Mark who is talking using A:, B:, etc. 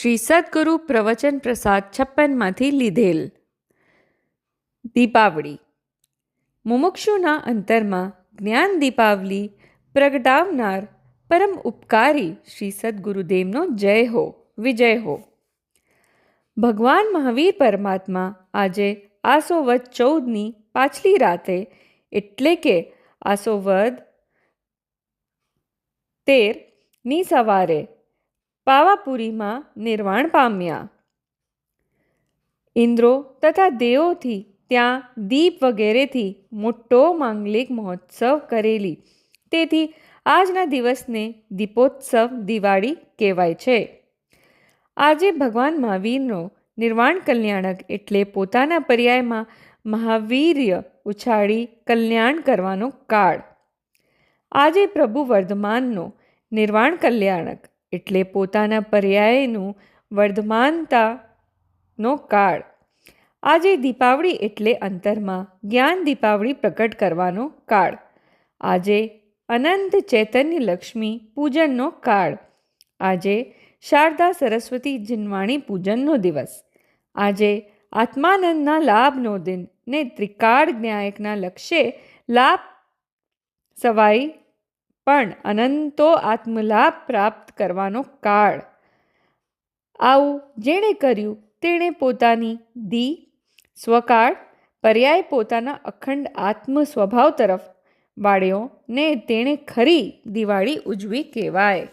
A: શ્રી સદગુરુ પ્રવચન પ્રસાદ 56માંથી લીધેલ. દીપાવળી. મુમુક્ષુના અંતરમાં જ્ઞાન દીપાવલી પ્રગટાવનાર પરમ ઉપકારી શ્રી સદગુરુદેવનો જય હો, વિજય હો. ભગવાન મહાવીર પરમાત્મા આજે આસો વદ 14ની પાછલી રાતે એટલે કે આસો વદ 13ની સવારે પાવાપુરીમાં નિર્વાણ પામ્યા. ઇન્દ્રો તથા દેવોથી ત્યાં દીપ વગેરેથી મોટો માંગલિક મહોત્સવ કરેલી, તેથી આજના દિવસને દીપોત્સવ દિવાળી કહેવાય છે. આજે ભગવાન મહાવીરનો નિર્વાણ કલ્યાણક એટલે પોતાના પર્યાયમાં મહાવીર્ય ઉછાળી કલ્યાણ કરવાનો કાળ. આજે પ્રભુ વર્ધમાનનો નિર્વાણ કલ્યાણક એટલે પોતાના પર્યાયનું વર્ધમાનતાનો કાળ. આજે દીપાવળી એટલે અંતરમાં જ્ઞાન દીપાવળી પ્રકટ કરવાનો કાળ. આજે અનંત ચૈતન્ય લક્ષ્મી પૂજનનો કાળ. આજે શારદા સરસ્વતી જીનવાણી પૂજનનો દિવસ. આજે આત્માનંદના લાભનો દિન ને ત્રિકાળ જ્ઞાયકના લક્ષ્યે લાભ સવાઈ પણ અનંતો આત્મલાભ પ્રાપ્ત કરવાનો કાળ. આવું જેણે કર્યું તેણે પોતાની સ્વકાળ પર્યાય પોતાના અખંડ આત્મ સ્વભાવ તરફ વાળ્યો ને તેણે ખરી દિવાળી ઉજવી કહેવાય.